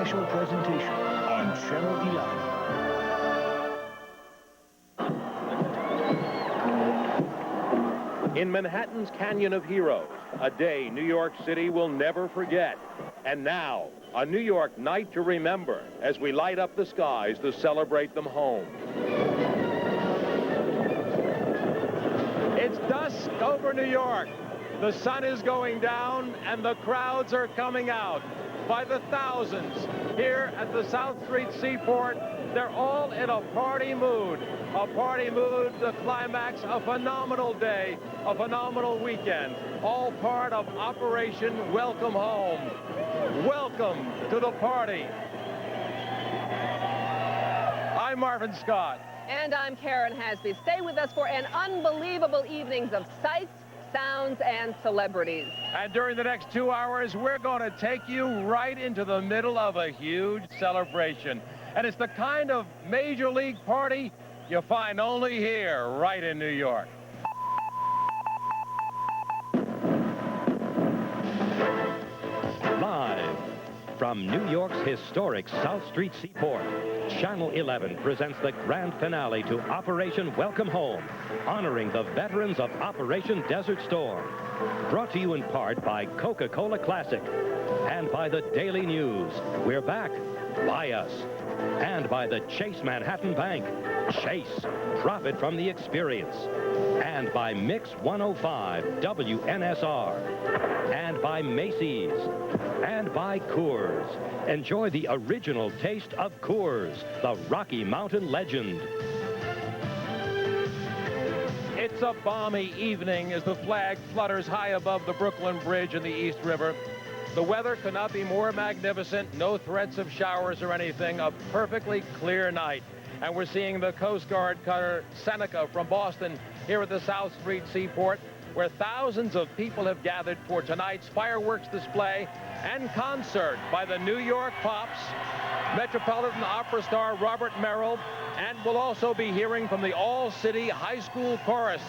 special presentation on Channel 11. In Manhattan's Canyon of Heroes, a day New York City will never forget. And now, a New York night to remember as we light up the skies to celebrate them home. It's dusk over New York. The sun is going down and the crowds are coming out by the thousands. Here at the South Street Seaport, they're all in a party mood. A party mood to climax a phenomenal day, a phenomenal weekend. All part of Operation Welcome Home. Welcome to the party. I'm Marvin Scott. And I'm Karen Hasby. Stay with us for an unbelievable evenings of sights, sounds, and celebrities. And during the next 2 hours, we're going to take you right into the middle of a huge celebration. And it's the kind of major league party you find only here, right in New York. Live from New York's historic South Street Seaport, Channel 11 presents the grand finale to Operation Welcome Home, honoring the veterans of Operation Desert Storm. Brought to you in part by Coca-Cola Classic and by the Daily News. We're back. Buy us. And by the Chase Manhattan Bank. Chase. Profit from the experience. And by Mix 105 WNSR. And by Macy's. And by Coors. Enjoy the original taste of Coors, the Rocky Mountain legend. It's a balmy evening as the flag flutters high above the Brooklyn Bridge and the East River. The weather could not be more magnificent. No threats of showers or anything. A perfectly clear night. And we're seeing the Coast Guard cutter Seneca from Boston here at the South Street Seaport, where thousands of people have gathered for tonight's fireworks display and concert by the New York Pops, Metropolitan Opera star Robert Merrill, and we'll also be hearing from the All-City High School Chorus.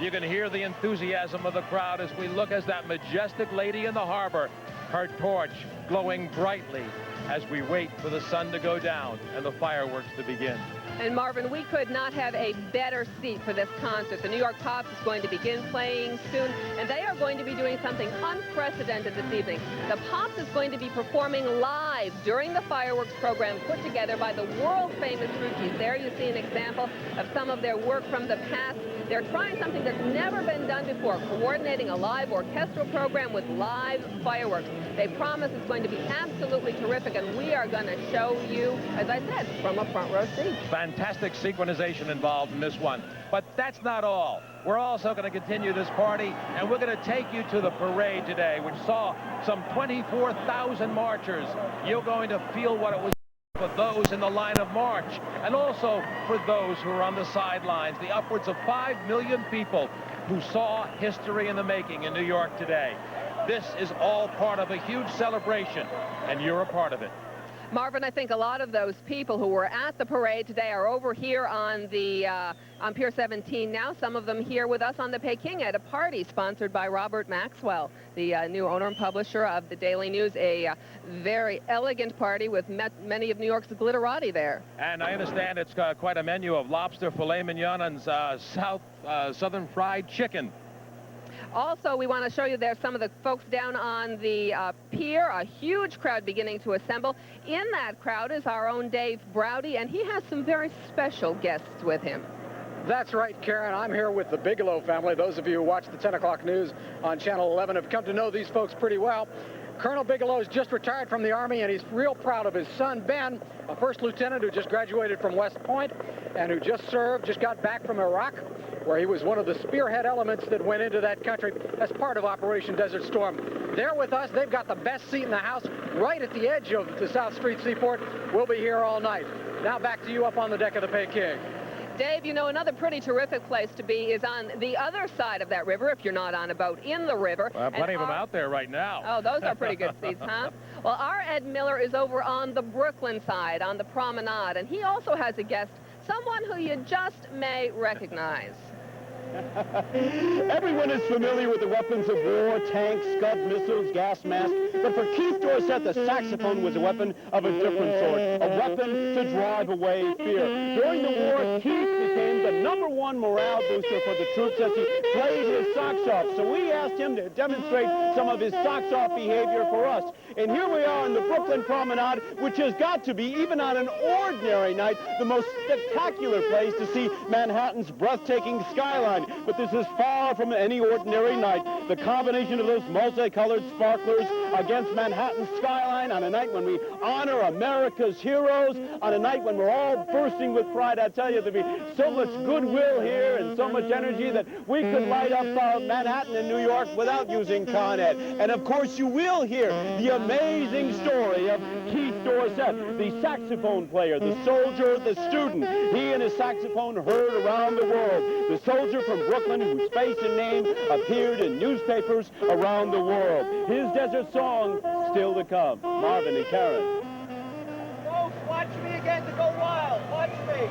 You can hear the enthusiasm of the crowd as we look as that majestic lady in the harbor, her torch glowing brightly as we wait for the sun to go down and the fireworks to begin. And Marvin, we could not have a better seat for this concert. The New York Pops is going to begin playing soon, and they are going to be doing something unprecedented this evening. The Pops is going to be performing live during the fireworks program put together by the world-famous Rookies. There you see an example of some of their work from the past. They're trying something that's never been done before, coordinating a live orchestral program with live fireworks. They promise it's going to be absolutely terrific, and we are going to show you, as I said, from a front row seat. Fantastic synchronization involved in this one. But that's not all. We're also going to continue this party, and we're going to take you to the parade today, which saw some 24,000 marchers. You're going to feel what it was for those in the line of march, and also for those who are on the sidelines, the upwards of 5 million people who saw history in the making in New York today. This is all part of a huge celebration, and you're a part of it. Marvin, I think a lot of those people who were at the parade today are over here on the on Pier 17 now. Some of them here with us on the Peking at a party sponsored by Robert Maxwell, the new owner and publisher of the Daily News. A very elegant party with many of New York's glitterati there. And I understand it's quite a menu of lobster, filet mignon, and southern fried chicken. Also, we want to show you there's some of the folks down on the pier, a huge crowd beginning to assemble. In that crowd is our own Dave Browdy, and he has some very special guests with him. That's right, Karen. I'm here with the Bigelow family. Those of you who watch the 10 o'clock news on Channel 11 have come to know these folks pretty well. Colonel Bigelow is just retired from the Army, and he's real proud of his son, Ben, a first lieutenant who just graduated from West Point and who just got back from Iraq, where he was one of the spearhead elements that went into that country as part of Operation Desert Storm. They're with us. They've got the best seat in the house right at the edge of the South Street Seaport. We'll be here all night. Now back to you up on the deck of the Peking. Dave, you know, another pretty terrific place to be is on the other side of that river, if you're not on a boat in the river. Well, plenty of them out there right now. Oh, those are pretty good seats, huh? Well, our Ed Miller is over on the Brooklyn side, on the promenade, and he also has a guest, someone who you just may recognize. Everyone is familiar with the weapons of war, tanks, Scud missiles, gas masks, but for Keith Dorsett, the saxophone was a weapon of a different sort, a weapon to drive away fear. During the war, Keith became the #1 morale booster for the troops as he played his socks off. So we asked him to demonstrate some of his socks off behavior for us. And here we are on the Brooklyn Promenade, which has got to be, even on an ordinary night, the most spectacular place to see Manhattan's breathtaking skyline. But this is far from any ordinary night. The combination of those multicolored sparklers against Manhattan's skyline on a night when we honor America's heroes, on a night when we're all bursting with pride, I tell you, there'll be so much goodwill here and so much energy that we could light up Manhattan and New York without using Con Ed. And of course you will hear the amazing story of Keith Dorsett, the saxophone player, the soldier, the student. He and his saxophone heard around the world. The soldier from Brooklyn whose face and name appeared in newspapers around the world. His desert song, still to come. Marvin and Karen. Folks, watch me again to go wild. Watch me.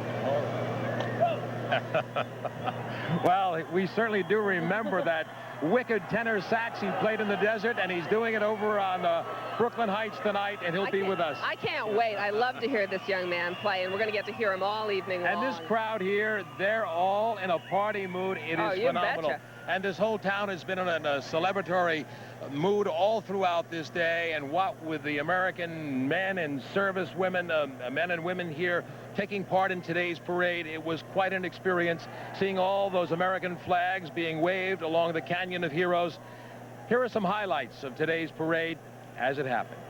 Well, we certainly do remember that wicked tenor sax he played in the desert, and he's doing it over on Brooklyn Heights tonight, and he'll be with us. I can't wait. I love to hear this young man play, and we're going to get to hear him all evening long. And this crowd here, they're all in a party mood. It is phenomenal. Betcha. And this whole town has been in a celebratory mood all throughout this day. And what with the American men and service women, men and women here taking part in today's parade, it was quite an experience seeing all those American flags being waved along the Canyon of Heroes. Here are some highlights of today's parade as it happened.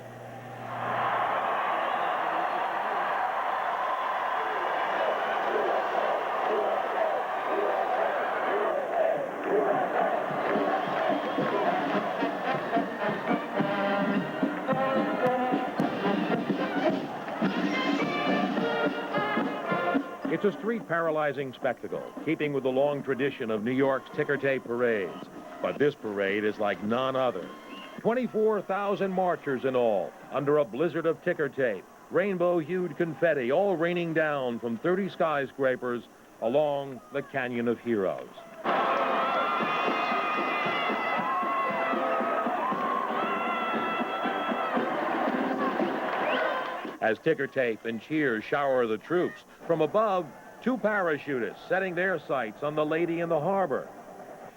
It's a street-paralyzing spectacle, keeping with the long tradition of New York's ticker tape parades. But this parade is like none other. 24,000 marchers in all, under a blizzard of ticker tape, rainbow-hued confetti, all raining down from 30 skyscrapers along the Canyon of Heroes. As ticker tape and cheers shower the troops, from above, 2 parachutists setting their sights on the Lady in the Harbor.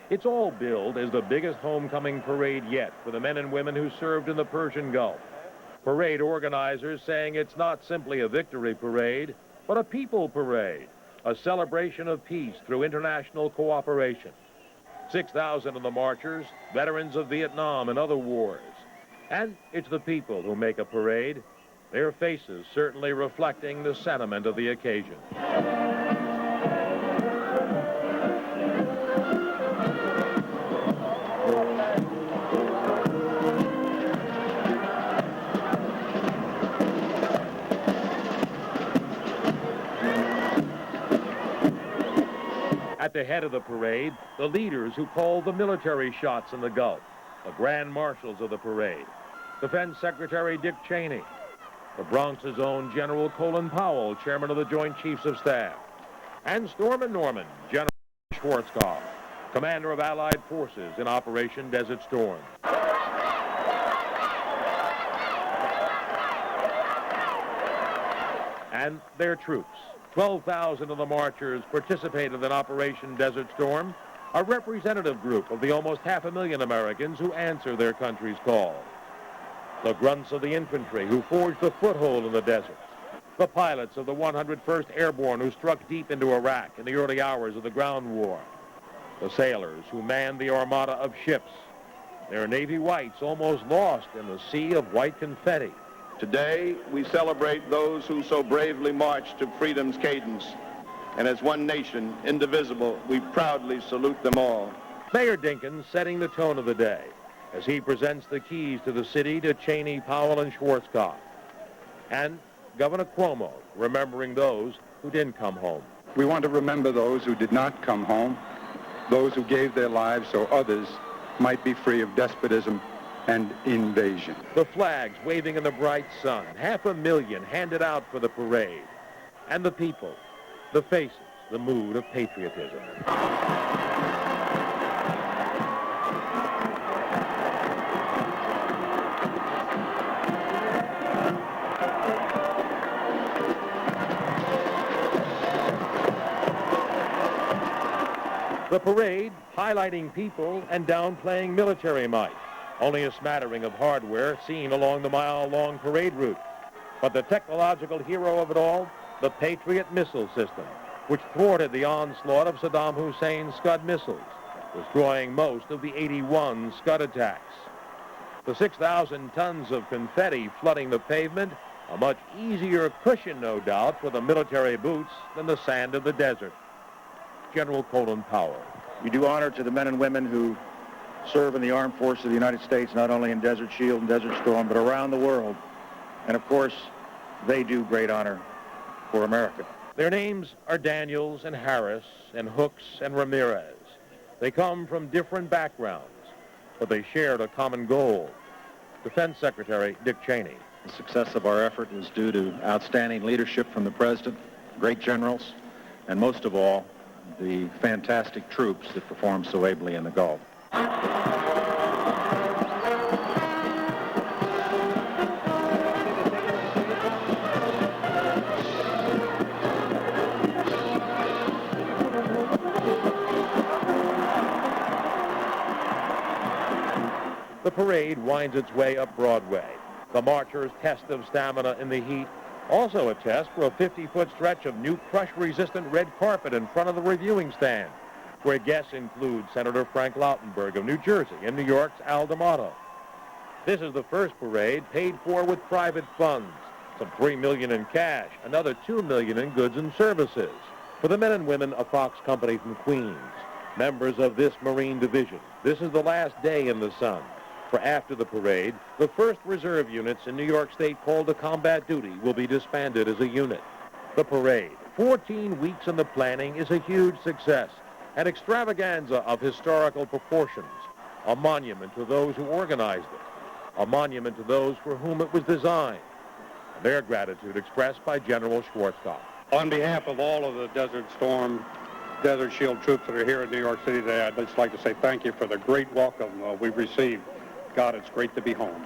It's all billed as the biggest homecoming parade yet for the men and women who served in the Persian Gulf. Parade organizers saying it's not simply a victory parade, but a people parade, a celebration of peace through international cooperation. 6,000 of the marchers, veterans of Vietnam and other wars. And it's the people who make a parade, their faces certainly reflecting the sentiment of the occasion. At the head of the parade, the leaders who called the military shots in the Gulf, the grand marshals of the parade, Defense Secretary Dick Cheney, the Bronx's own General Colin Powell, chairman of the Joint Chiefs of Staff, and Stormin' Norman, General Schwarzkopf, commander of Allied forces in Operation Desert Storm. And their troops. 12,000 of the marchers participated in Operation Desert Storm, a representative group of the almost 500,000 Americans who answer their country's call. The grunts of the infantry who forged a foothold in the desert. The pilots of the 101st Airborne who struck deep into Iraq in the early hours of the ground war. The sailors who manned the armada of ships. Their navy whites almost lost in the sea of white confetti. Today, we celebrate those who so bravely marched to freedom's cadence. And as one nation, indivisible, we proudly salute them all. Mayor Dinkins setting the tone of the day as he presents the keys to the city to Cheney, Powell, and Schwarzkopf. And Governor Cuomo remembering those who didn't come home. We want to remember those who did not come home, those who gave their lives so others might be free of despotism and invasion. The flags waving in the bright sun, 500,000 handed out for the parade. And the people, the faces, the mood of patriotism. The parade highlighting people and downplaying military might. Only a smattering of hardware seen along the mile-long parade route. But the technological hero of it all, the Patriot missile system, which thwarted the onslaught of Saddam Hussein's Scud missiles, destroying most of the 81 Scud attacks. The 6,000 tons of confetti flooding the pavement, a much easier cushion, no doubt, for the military boots than the sand of the desert. General Colin Powell. We do honor to the men and women who serve in the armed forces of the United States, not only in Desert Shield and Desert Storm, but around the world. And of course, they do great honor for America. Their names are Daniels and Harris and Hooks and Ramirez. They come from different backgrounds, but they shared a common goal. Defense Secretary Dick Cheney. The success of our effort is due to outstanding leadership from the President, great generals, and most of all, the fantastic troops that perform so ably in the Gulf. The parade winds its way up Broadway. The marchers' test of stamina in the heat. Also a test for a 50-foot stretch of new crush-resistant red carpet in front of the reviewing stand, where guests include Senator Frank Lautenberg of New Jersey and New York's Al D'Amato. This is the first parade paid for with private funds, some $3 million in cash, another $2 million in goods and services, for the men and women of Fox Company from Queens, members of this Marine Division. This is the last day in the sun. For after the parade, the first reserve units in New York State called to combat duty will be disbanded as a unit. The parade, 14 weeks in the planning, is a huge success, an extravaganza of historical proportions, a monument to those who organized it, a monument to those for whom it was designed, and their gratitude expressed by General Schwarzkopf. On behalf of all of the Desert Storm, Desert Shield troops that are here in New York City today, I'd just like to say thank you for the great welcome we've received. God, it's great to be home.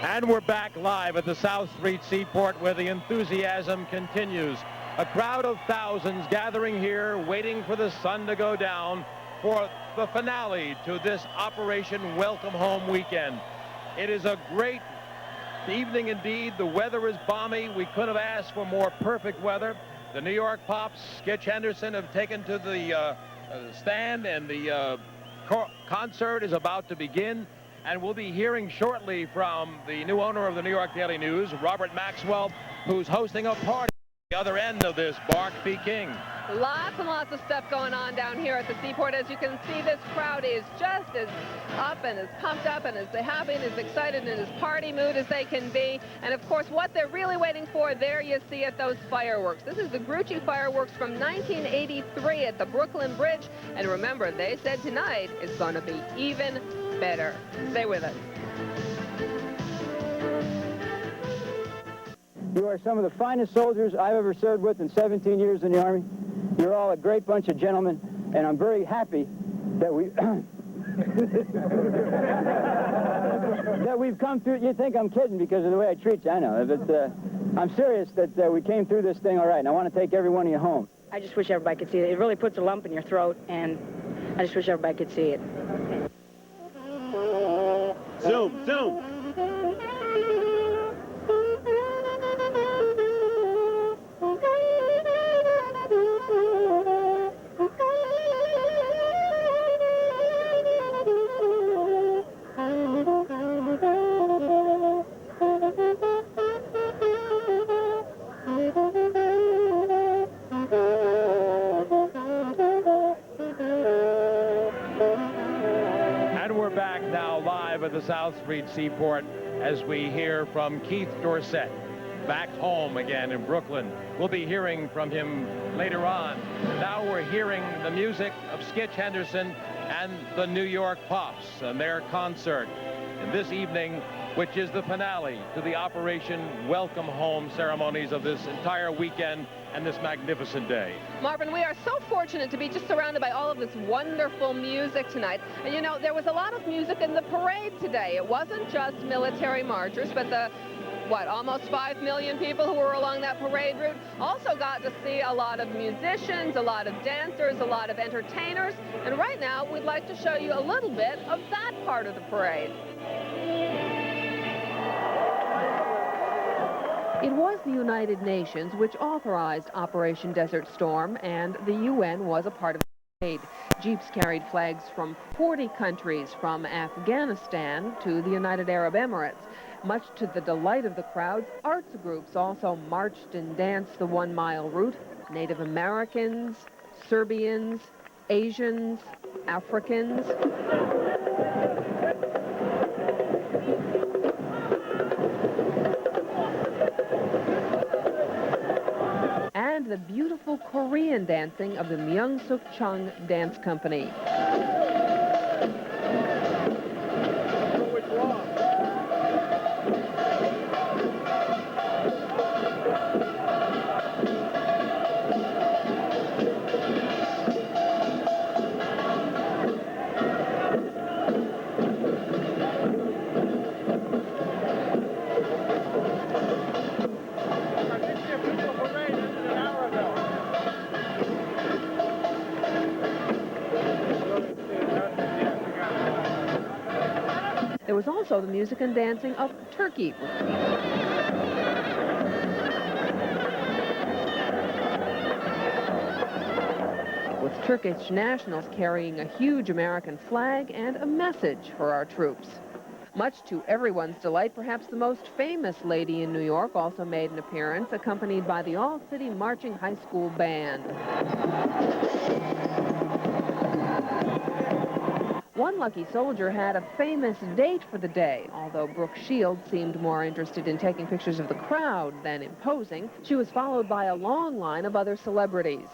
And we're back live at the South Street Seaport where the enthusiasm continues. A crowd of thousands gathering here, waiting for the sun to go down for the finale to this Operation Welcome Home weekend. It is a great evening indeed. The weather is balmy. We couldn't have asked for more perfect weather. The New York Pops, Sketch Henderson, have taken to the stand, and the concert is about to begin, and we'll be hearing shortly from the new owner of the New York Daily News, Robert Maxwell, who's hosting a party at the other end of this Bark B. King. Lots and lots of stuff going on down here at the Seaport. As you can see, this crowd is just as up and as pumped up and as happy and as excited and as party mood as they can be. And of course, what they're really waiting for, there you see it, those fireworks. This is the Grucci fireworks from 1983 at the Brooklyn Bridge. And remember, they said tonight it's going to be even better. Stay with us. You are some of the finest soldiers I've ever served with in 17 years in the Army. You're all a great bunch of gentlemen, and I'm very happy that we've come through. You think I'm kidding because of the way I treat you, I know, but I'm serious that we came through this thing all right, and I want to take every one of you home. I just wish everybody could see it. It really puts a lump in your throat, and I just wish everybody could see it. Zoom, zoom. At the South Street Seaport as we hear from Keith Dorsett, back home again in Brooklyn. We'll be hearing from him later on. Now we're hearing the music of Sketch Henderson and the New York Pops and their concert in this evening, which is the finale to the Operation Welcome Home ceremonies of this entire weekend and this magnificent day. Marvin, we are so fortunate to be just surrounded by all of this wonderful music tonight. And you know, there was a lot of music in the parade today. It wasn't just military marchers, but the what, almost 5 million people who were along that parade route. Also got to see a lot of musicians, a lot of dancers, a lot of entertainers. And right now, we'd like to show you a little bit of that part of the parade. It was the United Nations which authorized Operation Desert Storm, and the UN was a part of the parade. Jeeps carried flags from 40 countries, from Afghanistan to the United Arab Emirates. Much to the delight of the crowds, arts groups also marched and danced the 1-mile route. Native Americans, Serbians, Asians, Africans. And the beautiful Korean dancing of the Myeong-suk Chung Dance Company. There was also the music and dancing of Turkey. With Turkish nationals carrying a huge American flag and a message for our troops. Much to everyone's delight, perhaps the most famous lady in New York also made an appearance, accompanied by the All-City Marching High School Band. One lucky soldier had a famous date for the day. Although Brooke Shields seemed more interested in taking pictures of the crowd than in posing, she was followed by a long line of other celebrities.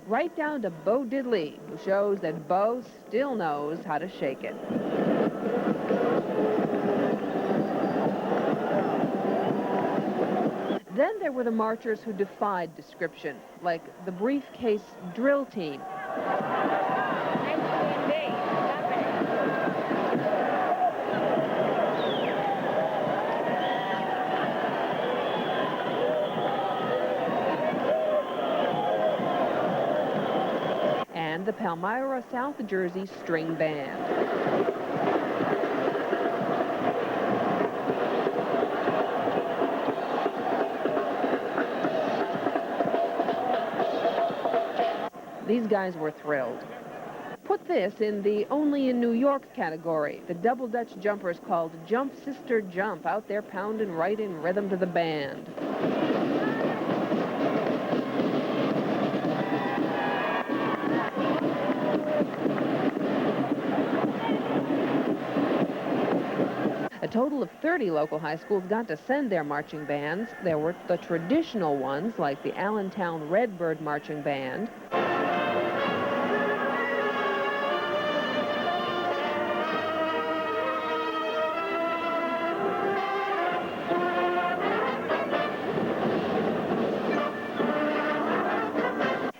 Right down to Bo Diddley, who shows that Bo still knows how to shake it. Then there were the marchers who defied description, like the briefcase drill team. And the Palmyra, South Jersey String Band. These guys were thrilled. Put this in the only in New York category. The double Dutch jumpers called Jump Sister Jump, out there pounding right in rhythm to the band. A total of 30 local high schools got to send their marching bands. There were the traditional ones, like the Allentown Redbird Marching Band.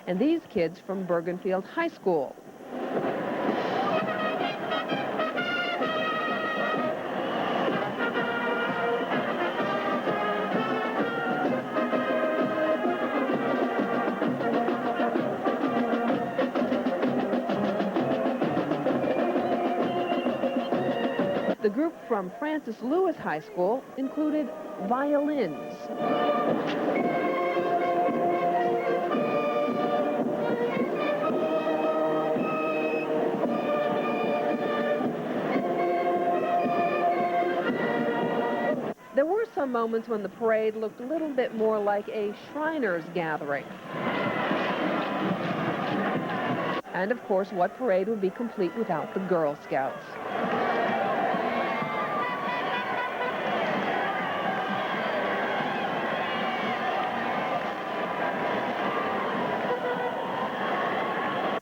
And these kids from Bergenfield High School. The group from Francis Lewis High School included violins. also moments when the parade looked a little bit more like a Shriners gathering. And of course, what parade would be complete without the Girl Scouts?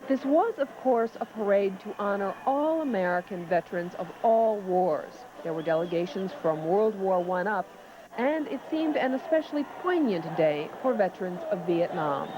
This was, of course, a parade to honor all American veterans of all wars. There were delegations from World War I up, and it seemed an especially poignant day for veterans of Vietnam.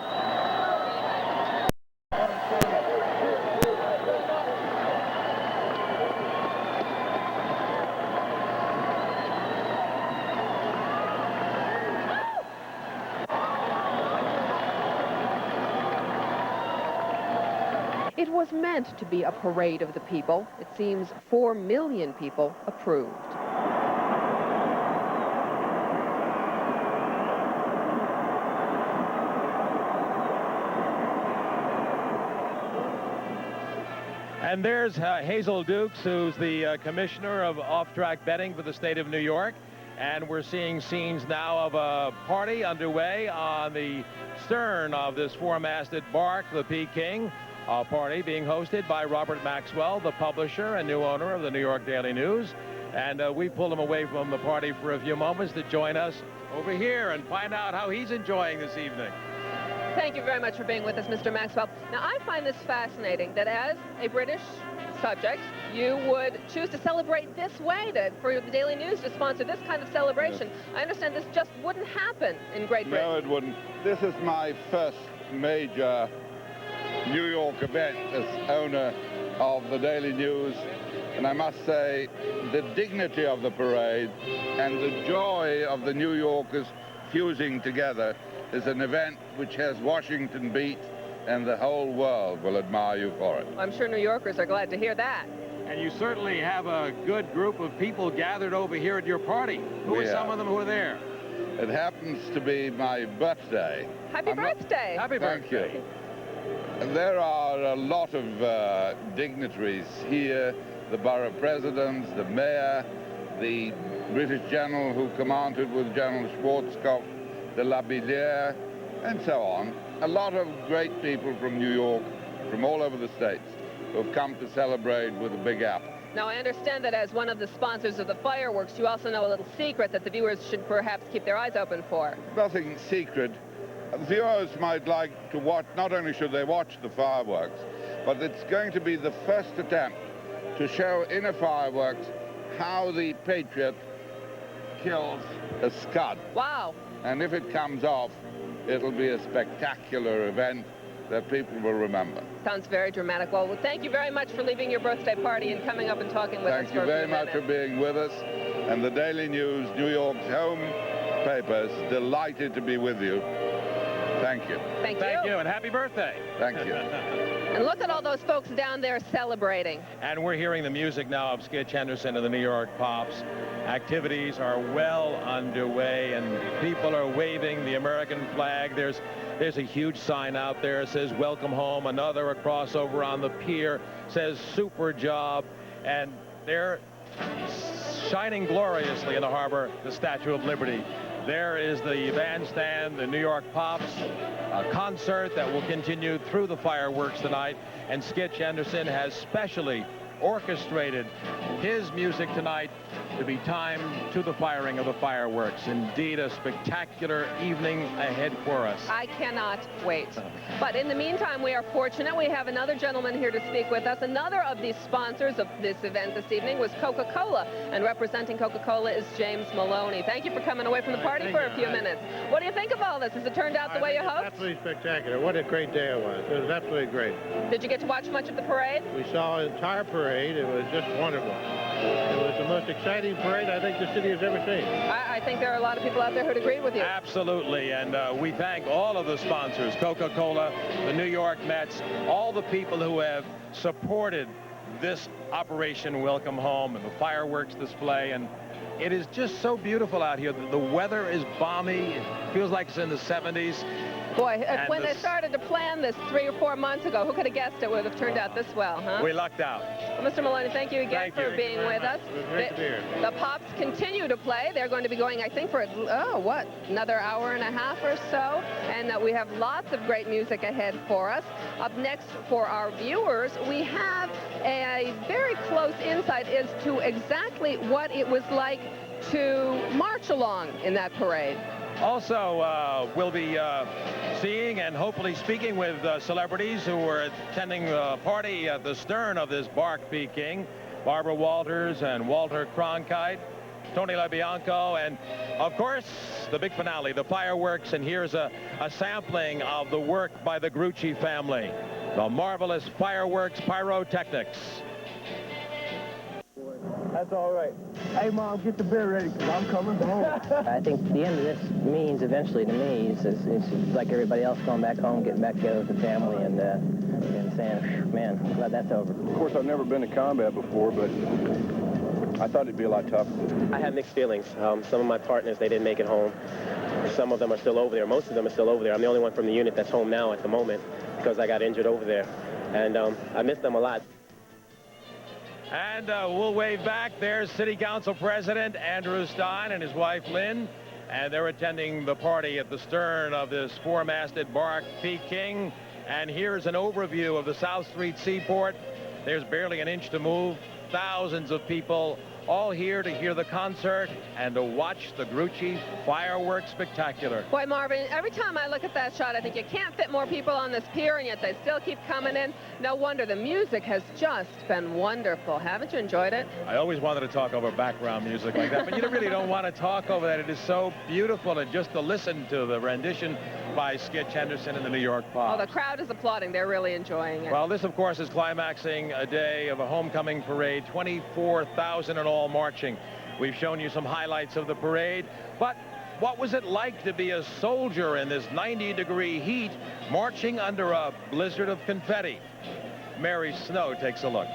It was meant to be a parade of the people. It seems 4 million people approved. And there's Hazel Dukes, who's the commissioner of off-track betting for the state of New York. And we're seeing scenes now of a party underway on the stern of this four-masted bark, the Peking. A party being hosted by Robert Maxwell, the publisher and new owner of the New York Daily News. And we pulled him away from the party for a few moments to join us over here and find out how he's enjoying this evening. Thank you very much for being with us, Mr. Maxwell. Now, I find this fascinating that as a British subject, you would choose to celebrate this way, for the Daily News to sponsor this kind of celebration. Yes. I understand this just wouldn't happen in Great Britain. No, it wouldn't. This is my first major New York event as owner of the Daily News, and I must say the dignity of the parade and the joy of the New Yorkers fusing together is an event which has Washington beat, and the whole world will admire you for it. I'm sure New Yorkers are glad to hear that. And you certainly have a good group of people gathered over here at your party. Who are some of them who are there? It happens to be my birthday. Happy birthday. Happy birthday. Thank you. There are a lot of dignitaries here, the borough presidents, the mayor, the British general who commanded with General Schwarzkopf, the Labilliere, and so on. A lot of great people from New York, from all over the states, who have come to celebrate with the Big Apple. Now, I understand that as one of the sponsors of the fireworks, you also know a little secret that the viewers should perhaps keep their eyes open for. Nothing secret. Viewers might like to watch, not only should they watch the fireworks, but it's going to be the first attempt to show in a fireworks how the Patriot kills a Scud. Wow. And if it comes off, it'll be a spectacular event that people will remember. Sounds very dramatic. Well, thank you very much for leaving your birthday party and coming up and talking with us. Thank you very much for being with us. And the Daily News, New York's home papers, delighted to be with you. Thank you. Thank you. Thank you, and happy birthday. Thank you. And look at all those folks down there celebrating. And we're hearing the music now of Skitch Henderson and the New York Pops. Activities are well underway, and people are waving the American flag. There's a huge sign out there that says welcome home. Another across over on the pier says super job. And they're shining gloriously in the harbor, the Statue of Liberty. There is the bandstand, the New York Pops, a concert that will continue through the fireworks tonight. And Skitch Henderson has specially orchestrated his music tonight to be timed to the firing of the fireworks. Indeed, a spectacular evening ahead for us. I cannot wait. But in the meantime, we are fortunate. We have another gentleman here to speak with us. Another of the sponsors of this event this evening was Coca-Cola. And representing Coca-Cola is James Maloney. Thank you for coming away from the party for a few minutes. What do you think of all this? Has it turned out the way you hoped? Absolutely spectacular. What a great day it was. It was absolutely great. Did you get to watch much of the parade? We saw an entire parade. It was just wonderful. It was the most exciting parade I think the city has ever seen. I think there are a lot of people out there who'd agree with you. Absolutely, and we thank all of the sponsors, Coca-Cola, the New York Mets, all the people who have supported this Operation Welcome Home and the fireworks display. And it is just so beautiful out here. The weather is balmy. It feels like it's in the 70s. Boy, And when they started to plan this 3 or 4 months ago, who could have guessed it would have turned out this well, huh? We lucked out. Well, Mr. Maloney, thank you again for being with us. The Pops continue to play. They're going to be going, I think, for, another hour and a half or so. And we have lots of great music ahead for us. Up next for our viewers, we have a very close insight as to exactly what it was like to march along in that parade. Also, we'll be seeing and hopefully speaking with celebrities who were attending the party at the stern of this bark Peking. Barbara Walters and Walter Cronkite, Tony LaBianco, and, of course, the big finale, the fireworks. And here's a sampling of the work by the Grucci family, the marvelous fireworks pyrotechnics. That's all right. Hey, Mom, get the beer ready, because I'm coming home. I think the end of this means, eventually, to me, is like everybody else going back home, getting back together with the family, and saying, man, I'm glad that's over. Of course, I've never been to combat before, but I thought it'd be a lot tougher. I have mixed feelings. Some of my partners, they didn't make it home. Some of them are still over there. Most of them are still over there. I'm the only one from the unit that's home now at the moment because I got injured over there. And I miss them a lot. And we'll wave back. There's City Council President Andrew Stein and his wife Lynn, and they're attending the party at the stern of this four-masted bark Peking. And here's an overview of the South Street Seaport. There's barely an inch to move. Thousands of people all here to hear the concert and to watch the Grucci fireworks spectacular. Boy, Marvin, every time I look at that shot, I think you can't fit more people on this pier, and yet they still keep coming in. No wonder. The music has just been wonderful. Haven't you enjoyed it? I always wanted to talk over background music like that, but you really don't want to talk over that. It is so beautiful, and just to listen to the rendition by Skitch Henderson and the New York Pops. Oh, the crowd is applauding. They're really enjoying it. Well, this, of course, is climaxing a day of a homecoming parade, 24,000 in all marching. We've shown you some highlights of the parade, but what was it like to be a soldier in this 90-degree heat marching under a blizzard of confetti? Mary Snow takes a look.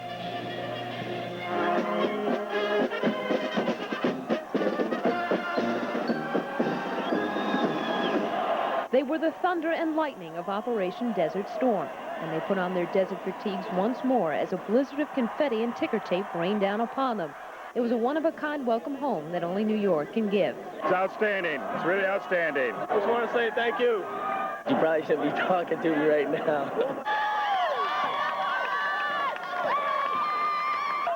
They were the thunder and lightning of Operation Desert Storm, and they put on their desert fatigues once more as a blizzard of confetti and ticker tape rained down upon them. It was a one-of-a-kind welcome home that only New York can give. It's outstanding. It's really outstanding. I just want to say thank you. You probably shouldn't be talking to me right now.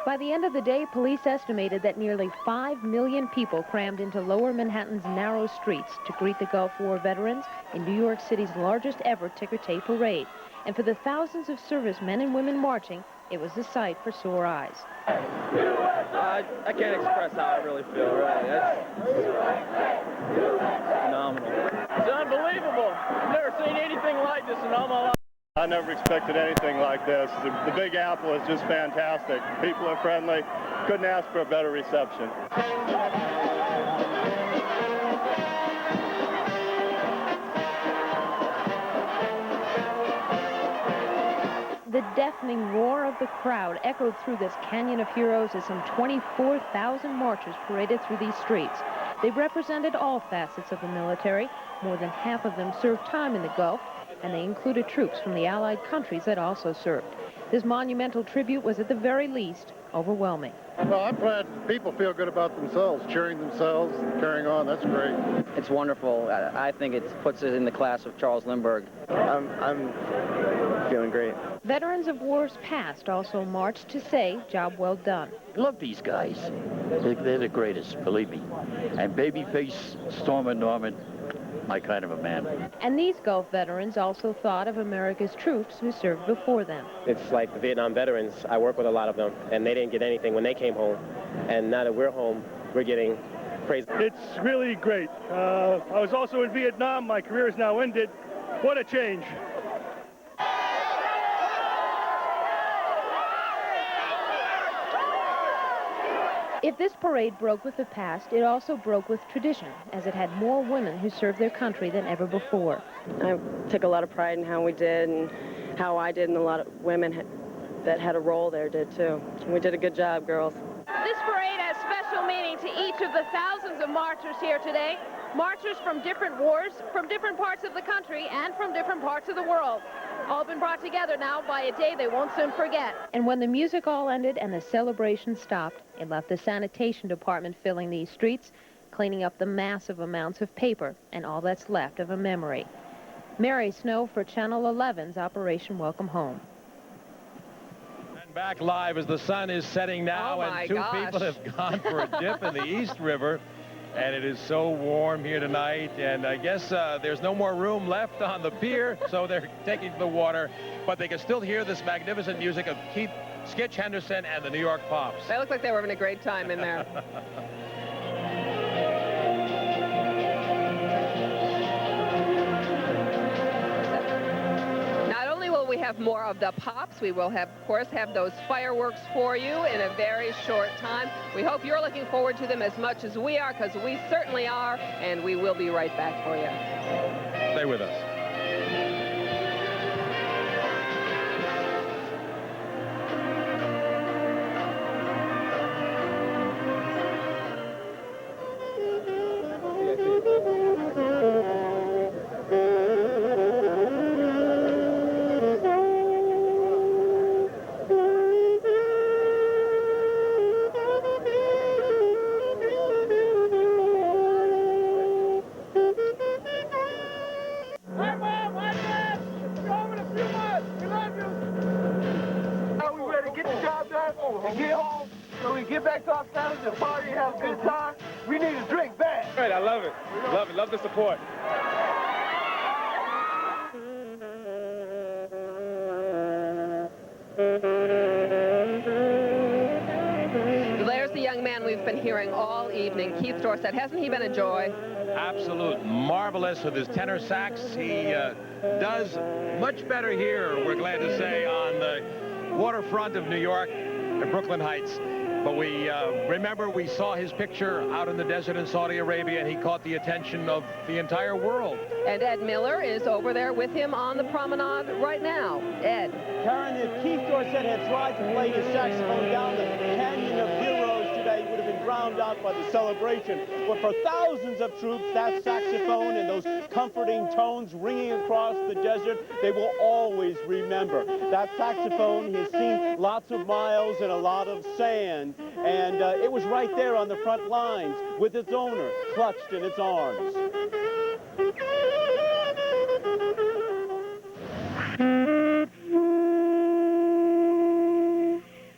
By the end of the day, police estimated that nearly 5 million people crammed into lower Manhattan's narrow streets to greet the Gulf War veterans in New York City's largest ever ticker tape parade. And for the thousands of servicemen and women marching, it was a sight for sore eyes. I can't express how I really feel, right? That's phenomenal. It's unbelievable. I've never seen anything like this in all my life. I never expected anything like this. The Big Apple is just fantastic. People are friendly. Couldn't ask for a better reception. The deafening roar of the crowd echoed through this canyon of heroes as some 24,000 marchers paraded through these streets. They represented all facets of the military. More than half of them served time in the Gulf, and they included troops from the Allied countries that also served. This monumental tribute was at the very least overwhelming. Well, I'm glad people feel good about themselves, cheering themselves, carrying on. That's great. It's wonderful. I think it puts it in the class of Charles Lindbergh. I'm feeling great. Veterans of wars past also marched to say, job well done. Love these guys. They're the greatest, believe me. And babyface Stormer Norman, my kind of a man. And these Gulf veterans also thought of America's troops who served before them. It's like the Vietnam veterans. I work with a lot of them, and they didn't get anything when they came home. And now that we're home, we're getting praise. It's really great. I was also in Vietnam. My career is now ended. What a change. If this parade broke with the past, it also broke with tradition, as it had more women who served their country than ever before. I took a lot of pride in how we did and how I did, and a lot of women that had a role there did too. We did a good job, girls. This parade has special meaning to each of the thousands of marchers here today. Marchers from different wars, from different parts of the country, and from different parts of the world. All been brought together now by a day they won't soon forget. And when the music all ended and the celebration stopped, it left the sanitation department filling these streets, cleaning up the massive amounts of paper and all that's left of a memory. Mary Snow for Channel 11's Operation Welcome Home. And back live as the sun is setting now, and two people have gone for a dip in the East River. And it is so warm here tonight, and I guess there's no more room left on the pier, so they're taking to the water. But they can still hear this magnificent music of Keith Sketch Henderson and the New York Pops. They look like they were having a great time in there. We have more of the Pops. We will have, of course, have those fireworks for you in a very short time. We hope you're looking forward to them as much as we are, because we certainly are, and we will be right back for you. Stay with us. And get home so we get back to our families and party and have a good time. We need a drink bad. Great, I love it. Love it. Love the support. There's the young man we've been hearing all evening, Keith Dorsett. Hasn't he been a joy? Absolute marvelous with his tenor sax. He does much better here, we're glad to say, on the waterfront of New York and Brooklyn Heights. But we remember we saw his picture out in the desert in Saudi Arabia, and he caught the attention of the entire world. And Ed Miller is over there with him on the promenade right now. Ed. Karen, if Keith Dorsett had tried to play his saxophone down the Canyon of Heroes today, he would have been drowned out by the celebration. But for thousands of troops, that saxophone and those comforting tones ringing across the desert, they will always remember. That saxophone has seen lots of miles and a lot of sand, and it was right there on the front lines with its owner clutched in its arms.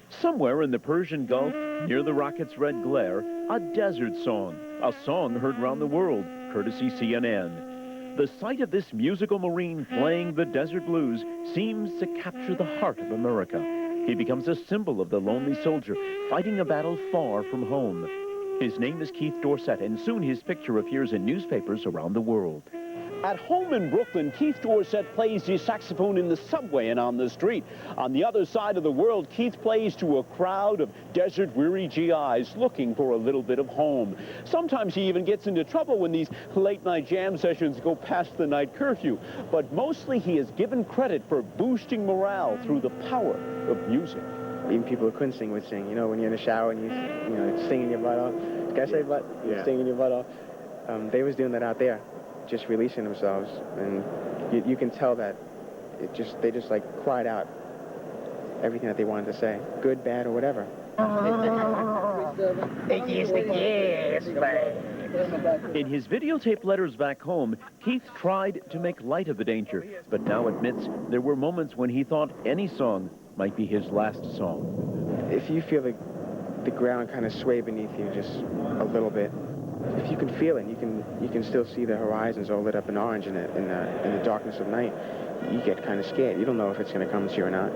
Somewhere in the Persian Gulf, near the rocket's red glare, a desert song. A song heard around the world, courtesy CNN. The sight of this musical marine playing the desert blues seems to capture the heart of America. He becomes a symbol of the lonely soldier fighting a battle far from home. His name is Keith Dorsett, and soon his picture appears in newspapers around the world. At home in Brooklyn, Keith Dorsett plays his saxophone in the subway and on the street. On the other side of the world, Keith plays to a crowd of desert-weary GIs looking for a little bit of home. Sometimes he even gets into trouble when these late-night jam sessions go past the night curfew. But mostly he is given credit for boosting morale through the power of music. Even people who couldn't sing would sing. You know, when you're in the shower and you're singing your butt off. Can I say butt? Yeah. Singing your butt off. They was doing that out there, just releasing themselves, and you can tell that they just like cried out everything that they wanted to say, good, bad, or whatever. In his videotape letters back home, Keith tried to make light of the danger, but now admits there were moments when he thought any song might be his last song. If you feel the ground kind of sway beneath you just a little bit, if you can feel it, you can still see the horizons all lit up in orange in the darkness of night, you get kind of scared. You don't know if it's going to come to you or not.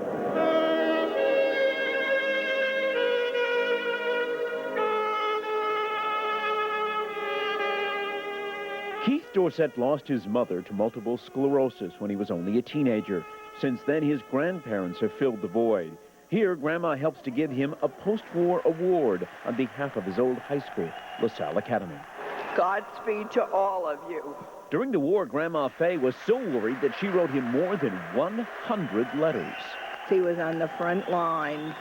Keith Dorsett lost his mother to multiple sclerosis when he was only a teenager. Since then, his grandparents have filled the void. Here, Grandma helps to give him a post-war award on behalf of his old high school, LaSalle Academy. Godspeed to all of you. During the war, Grandma Fay was so worried that she wrote him more than 100 letters. He was on the front lines,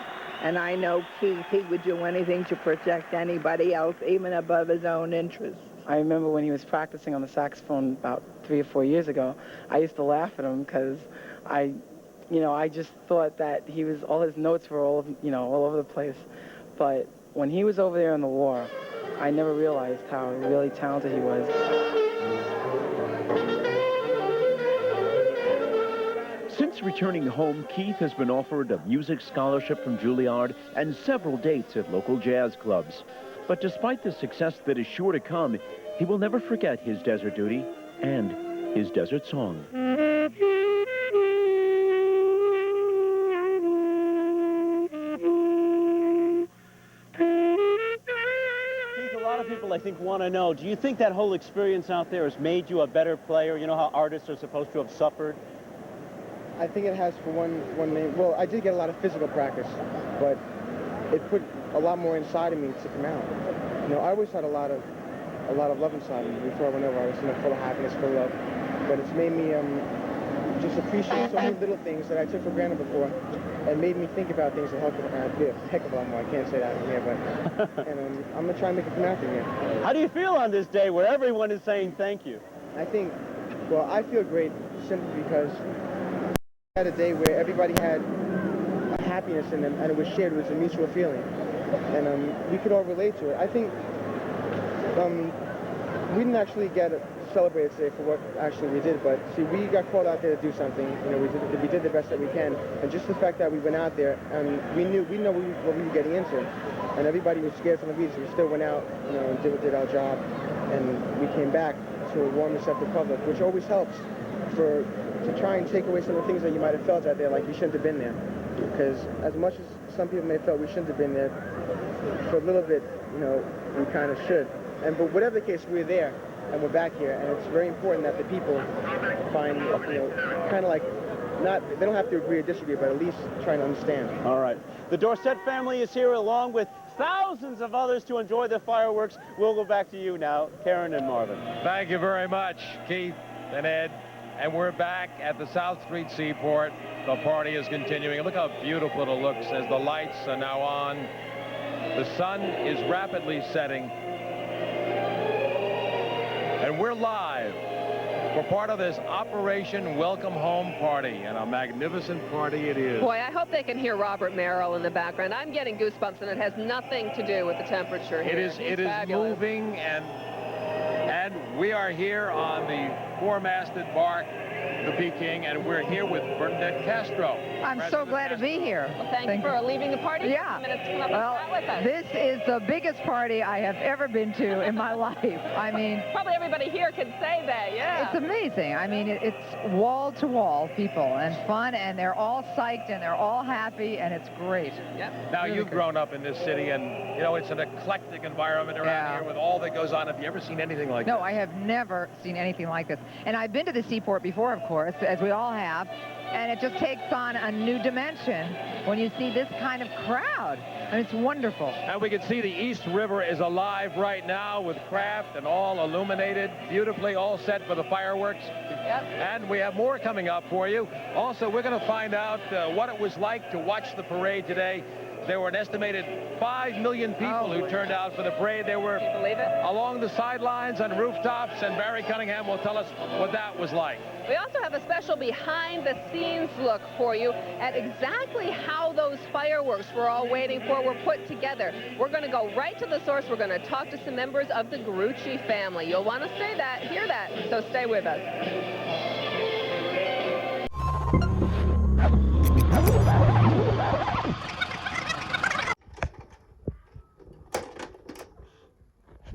And I know Keith, he would do anything to protect anybody else, even above his own interests. I remember when he was practicing on the saxophone about 3 or 4 years ago, I used to laugh at him because I just thought that all his notes were all over the place. But when he was over there in the war, I never realized how really talented he was. Since returning home, Keith has been offered a music scholarship from Juilliard and several dates at local jazz clubs. But despite the success that is sure to come, he will never forget his desert duty and his desert song. Keith, a lot of people, I think, want to know, do you think that whole experience out there has made you a better player? You know how artists are supposed to have suffered? I think it has for one main. Well, I did get a lot of physical practice, but it put a lot more inside of me to come out. I always had a lot of love inside of me before I went over. I was full of happiness, full of love. But it's made me just appreciate so many little things that I took for granted before, and made me think about things that help me a heck of a lot more. I can't say that in here, but and I'm gonna try and make it come out from here. How do you feel on this day where everyone is saying thank you? I think, well, I feel great simply because I had a day where everybody had a happiness in them, and it was shared. It was a mutual feeling, and we could all relate to it. I think we didn't actually get celebrated today for what actually we did, but see, we got called out there to do something. We did the best that we can, and just the fact that we went out there and we know what we were getting into, and everybody was scared from the beach. We still went out, and did our job, and we came back to a warm, receptive public, which always helps to try and take away some of the things that you might have felt out there, like you shouldn't have been there. Because as much as some people may have felt we shouldn't have been there, for a little bit, we kind of should. But whatever the case, we're there, and we're back here, and it's very important that the people find, kind of like, they don't have to agree or disagree, but at least try to understand. All right. The Dorset family is here along with thousands of others to enjoy the fireworks. We'll go back to you now, Karen and Marvin. Thank you very much, Keith and Ed. And we're back at the South Street Seaport. The party is continuing. Look how beautiful it looks as the lights are now on. The sun is rapidly setting. And we're live for part of this Operation Welcome Home party, and a magnificent party it is. Boy, I hope they can hear Robert Merrill in the background. I'm getting goosebumps, and it has nothing to do with the temperature here. It is moving, and we are here on the four-masted bark, the Peking, and we're here with Bernadette Castro. I'm so glad to be here. Well, thank you for leaving the party. Yeah. For a minute to come up and chat with us. This is the biggest party I have ever been to in my life. I mean, probably everybody here could say that. Yeah. It's amazing. I mean, it's wall-to-wall people and fun, and they're all psyched and they're all happy, and it's great. Yep. Now, you've grown up in this city, and it's an eclectic environment around here with all that goes on. Have you ever seen anything like this? No, I have never seen anything like this. And I've been to the seaport before, of course, as we all have, and it just takes on a new dimension when you see this kind of crowd. And it's wonderful. And we can see the East River is alive right now with craft and all illuminated beautifully, all set for the fireworks. Yep. And we have more coming up for you. Also, we're going to find out what it was like to watch the parade today. There were an estimated 5 million people who turned out for the parade. They were along the sidelines on rooftops, and Barry Cunningham will tell us what that was like. We also have a special behind-the-scenes look for you at exactly how those fireworks we're all waiting for were put together. We're going to go right to the source. We're going to talk to some members of the Grucci family. You'll want to hear that, so stay with us.